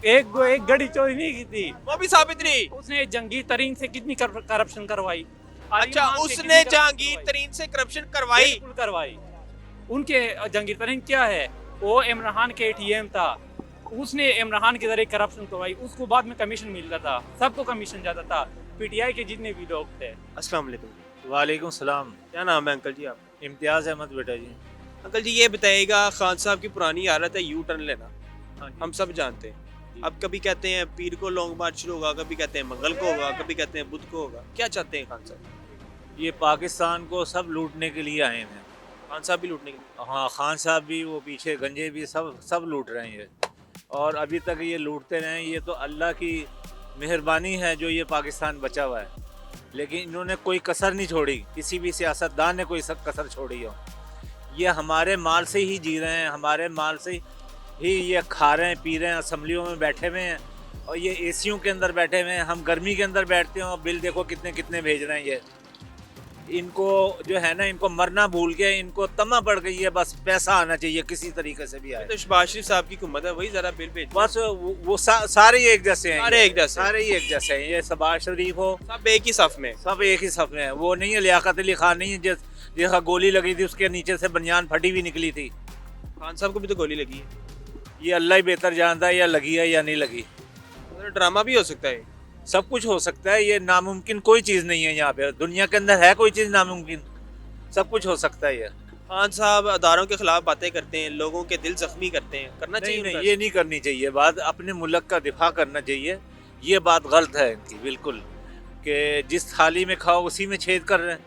एक घड़ी चोरी नहीं की थी, वो भी साबित नहीं। उसने जहांगीर तरीन से कितनी करप्शन करवाई। अच्छा, अली खान से उसने कितनी जहांगीर करवाई। तरीन से करप्शन करवाई। बिल्कुल करवाई। उनके जहांगीर तरीन क्या है, वो इमरान खान के एटीएम था, उसने इमरान खान के जरिए करप्शन करवाई, उसको बाद में कमीशन मिलता था, सबको कमीशन जाता था, पीटीआई के जितने भी लोग थे। अस्सलाम वालेकुम। वालेकुम सलाम। क्या नाम है अंकल जी आप? इम्तियाज़ अहमद बेटा जी। अंकल जी ये बताइएगा, खान साहब की पुरानी आदत है यू टर्न लेना, हम सब जानते हैं। अब कभी कहते हैं पीर को लॉन्ग मार्च शुरू होगा, कभी कहते हैं मंगल को होगा, कभी कहते हैं बुध को होगा। क्या चाहते हैं खान साहब? ये पाकिस्तान को सब लूटने के लिए आए हैं। खान साहब भी लूटने के लिए? हाँ, खान साहब भी, वो पीछे गंजे भी, सब लूट रहे हैं ये, और अभी तक ये लूटते रहे। ये तो अल्लाह की मेहरबानी है जो ये पाकिस्तान बचा हुआ है, लेकिन इन्होंने कोई कसर नहीं छोड़ी, किसी भी सियासतदान ने कोई कसर छोड़ी हो। ये हमारे माल से ही जी रहे हैं, हमारे माल से ही ये खा रहे हैं, पी रहे हैं, असम्बलियों में बैठे हुए हैं, और ये एसियों के अंदर बैठे हुए हैं। हम गर्मी के अंदर बैठते हैं और बिल देखो कितने कितने भेज रहे हैं। ये इनको जो है ना, इनको मरना भूल के इनको तमा पड़ गई है, बस पैसा आना चाहिए किसी तरीके से भी आए। तो शहबाज शरीफ साहब की हुकूमत है, वही जरा बिल भेज। बस वो सारे ही एक जैसे हैं, सारे एक जैसे, सारे ही एक जैसे हैं। ये शहबाज शरीफ हो, सब एक ही सफ में, सब एक ही सफ में है। वो नहीं है लियाकत अली खान, नहीं है जिसका गोली लगी थी उसके नीचे से बनियान फटी हुई निकली थी। खान साहब को भी तो गोली लगी है। ये अल्लाह ही बेहतर जानता है या लगी है या नहीं लगी। ड्रामा भी हो सकता है, सब कुछ हो सकता है। ये नामुमकिन कोई चीज़ नहीं है यहाँ पे, दुनिया के अंदर है कोई चीज़ नामुमकिन? सब कुछ हो सकता है। ये खान साहब अदारों के खिलाफ बातें करते हैं, लोगों के दिल जख्मी करते हैं, करना चाहिए? नहीं, ये नहीं करनी चाहिए बात। अपने मुल्क का दिफा करना चाहिए। ये बात गलत है इनकी बिल्कुल, कि जिस थाली में खाओ उसी में छेद कर रहे हैं,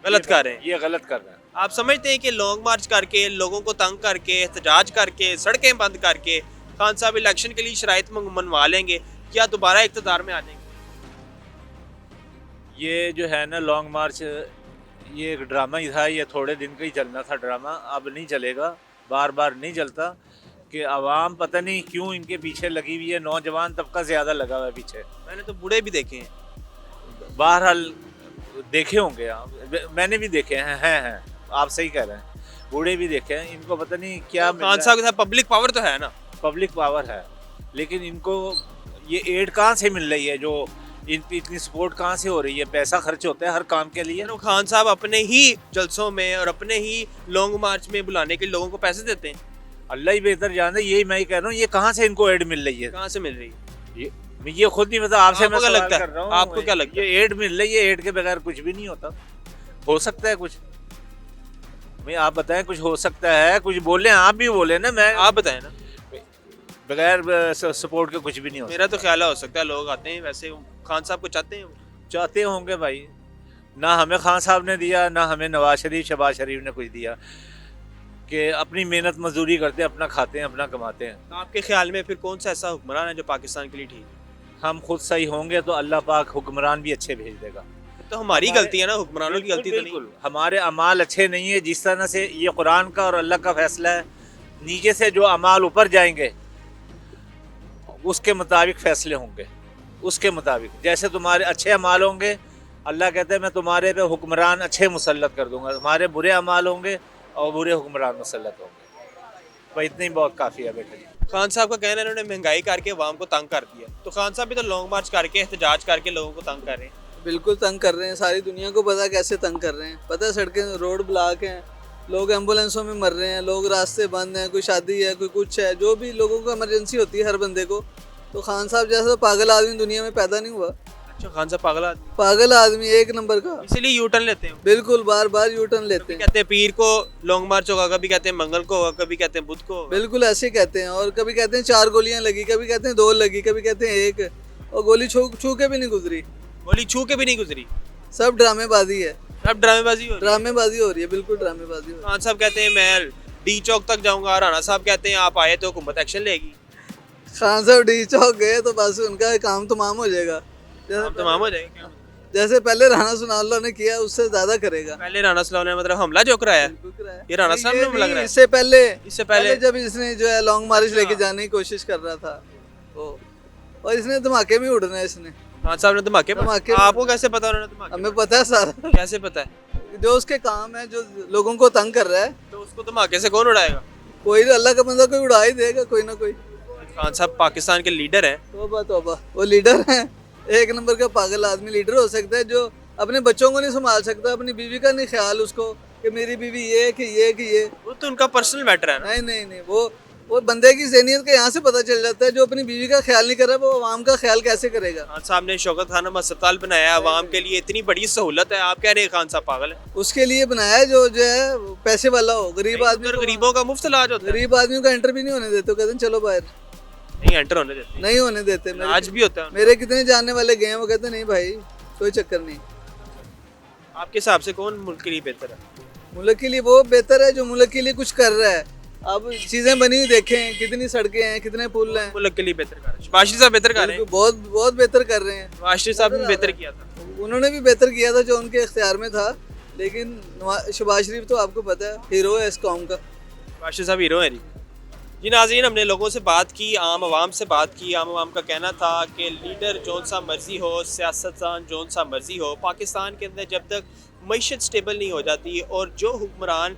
गलत कर रहे हैं। ये गलत कर रहे हैं। आप समझते हैं कि लॉन्ग मार्च करके, लोगों को तंग करके, एहतजाज करके, सड़कें बंद करके खान साहब इलेक्शन के लिए शराइत मनवा लेंगे, क्या दोबारा इक़्तिदार में आ जाएंगे? ये जो है ना लॉन्ग मार्च, ये एक ड्रामा ही था, ये थोड़े दिन का ही चलना था ड्रामा, अब नहीं चलेगा, बार बार नहीं चलता। कि आवाम पता नहीं क्यों इनके पीछे लगी हुई है, नौजवान तबका ज़्यादा लगा हुआ है पीछे। मैंने तो बूढ़े भी देखे हैं। बहरहाल देखे होंगे आप, मैंने भी देखे हैं, आप सही कह रहे हैं, बूढ़े भी देखे हैं। इनको पता नहीं क्या खान साहब के साथ पब्लिक पावर तो है ना, पब्लिक पावर है, लेकिन इनको ये एड कहाँ से मिल रही है, जो इतनी सपोर्ट कहाँ से हो रही है? पैसा खर्च होता है हर काम के लिए। खान साहब अपने ही जलसों में और अपने ही लॉन्ग मार्च में बुलाने के लिए लोगों को पैसे देते हैं। अल्लाह ही बेहतर जाने, यही मैं ही कह रहा हूँ। ये कहाँ से इनको एड मिल रही है? कहाँ से मिल रही है? ये खुद नहीं, मतलब आपसे मैं क्या सवाल लगता है? कर रहा हूँ, आपको क्या लगता है? ये एड मिल रही है, एड के बगैर कुछ भी नहीं होता। हो सकता है कुछ, भाई आप बताएं, कुछ हो सकता है, कुछ बोले, आप भी बोले ना, मैं आप बताएं ना, बगैर सपोर्ट के कुछ भी नहीं होता। मेरा तो ख्याल है हो सकता है लोग आते हैं, वैसे खान साहब को चाहते होंगे भाई। ना हमें खान साहब ने दिया, ना हमें नवाज शरीफ शहबाज शरीफ ने कुछ दिया, कि अपनी मेहनत मजदूरी करते हैं, अपना खाते हैं, अपना कमाते हैं। आपके ख्याल में फिर कौन सा ऐसा हुक्मरान है जो पाकिस्तान के लिए ठीक है? हम खुद सही होंगे तो अल्लाह पाक हुक्मरान भी अच्छे भेज देगा। तो हमारी गलती है ना, हुक्मरानों की गलती तो नहीं। हमारे अमाल अच्छे नहीं है। जिस तरह से ये कुरान का और अल्लाह का फैसला है, नीचे से जो अमाल ऊपर जाएंगे उसके मुताबिक फैसले होंगे, उसके मुताबिक। जैसे तुम्हारे अच्छे अमाल होंगे, अल्लाह कहते हैं मैं तुम्हारे पे हुक्मरान अच्छे मुसल्लत कर दूंगा, तुम्हारे बुरे अमाल होंगे और बुरे हुक्मरान मुसल्लत होंगे। भाई इतनी बहुत काफ़ी है बेटा जी। खान साहब का कहना है इन्होंने महंगाई करके अवाम को तंग कर दिया, तो खान साहब भी तो लॉन्ग मार्च करके, एहतजाज करके लोगों को तंग कर रहे हैं। बिल्कुल तंग कर रहे हैं, सारी दुनिया को पता कैसे तंग कर रहे हैं। पता है, सड़कें रोड ब्लॉक हैं, लोग एम्बुलेंसों में मर रहे हैं, लोग रास्ते बंद हैं, कोई शादी है, कोई कुछ है, जो भी लोगों को इमरजेंसी होती है हर बंदे को। तो खान साहब जैसा पागल आदमी दुनिया में पैदा नहीं हुआ। अच्छा, खान साहब पागल आदमी एक नंबर का, इसीलिए यू टर्न लेते हैं। बिल्कुल बार बार यू टर्न लेते हैं। कहते हैं पीर को लॉन्ग मार्च होगा, कभी कहते हैं मंगल को होगा, कभी कहते हैं बुध को होगा। बिल्कुल ऐसे कहते हैं, और कभी कहते हैं 4 गोलियां लगी, कभी कहते हैं 2 लगी, कभी कहते हैं 1, और गोली छू के भी नहीं गुजरी। गोली छू के भी नहीं गुजरी। सब ड्रामेबाजी है, सब ड्रामेबाजी हो रही है। ड्रामेबाजी हो रही है, बिल्कुल ड्रामेबाजी हो रही है। खान साहब कहते हैं मैं डी चौक तक जाऊंगा, राणा साहब कहते हैं आप आए तो हुकूमत एक्शन लेगी। खान साहब डी चौक गए तो बस उनका काम तमाम हो जाएगा। तमाम हो जाएगा। जैसे पहले राणा सनाउल्लाह ने किया उससे ज्यादा करेगा। पहले राणा सनाउल्लाह ने मतलब हमला जो कराया, ये राणा साहब ने लग रहा है। इससे पहले इससे पहले जब इसने जो है लॉन्ग मार्च लेके जाने की कोशिश कर रहा था, वो और इसने धमाके में उड़ना है इसने। खान साहब ने धमाके धमाके आपको कैसे पता उन्होंने धमाके हमें पता है सारा, कैसे पता है? जो उसके काम है, जो लोगों को तंग कर रहा है, तो उसको धमाके से कौन उड़ाएगा? कोई अल्लाह का बंदा कोई उड़ा ही देगा, कोई ना कोई। खान साहब पाकिस्तान के लीडर हैं। तौबा तौबा, वो लीडर हैं, एक नंबर का पागल आदमी लीडर हो सकता है जो अपने बच्चों को नहीं संभाल सकता, अपनी बीवी का नहीं ख्याल उसको कि मेरी बीवी ये कि ये कि ये। वो तो उनका पर्सनल मैटर है ना। नहीं नहीं नहीं, वो बंदे की ज़हनियत का यहाँ से पता चल जाता है। जो अपनी बीवी का ख्याल नहीं कर रहा वो आवाम का ख्याल कैसे करेगा? खान साहब ने शौकत खानम अस्पताल बनाया है आवाम के लिए, इतनी बड़ी सहूलत है, आप कह रहे हैं खान साहब पागल है? उसके लिए बनाया है जो है पैसे वाला हो, गरीब आदमी को, गरीबों का मुफ्त इलाज होता है। गरीब आदमियों का एंटर भी नहीं होने देते, कहते हैं चलो बाहर, नहीं एंटर होने देते, नहीं होने देते। आज भी होता है। मेरे कितने जानने वाले गए हैं, वो कहते नहीं भाई कोई चक्कर नहीं। आपके हिसाब से कौन मुल्क के लिए बेहतर है? मुल्क के लिए वो बेहतर है जो मुल्क के लिए कुछ कर रहा है। अब चीजें बनी हुई देखें, कितनी सड़कें हैं, कितने पुल हैं। मुल्क के लिए बेहतर कर रहे हैं शहबाज शरीफ साहब, बेहतर कर रहे हैं। बहुत बहुत बेहतर कर रहे हैं। शहबाज शरीफ साहब ने बेहतर किया था, उन्होंने भी बेहतर किया था जो उनके इख्तियार में था, लेकिन शहबाज शरीफ तो आपको पता है हीरो है इस कौम का। शहबाज शरीफ साहब हीरो है जी। नाज़रीन, हमने लोगों से बात की, आम आवाम से बात की। आम आवाम का कहना था कि लीडर जौन सा मर्जी हो, सियासतदान जौन सा मर्जी हो, पाकिस्तान के अंदर जब तक मईशत स्टेबल नहीं हो जाती और जो हुक्मरान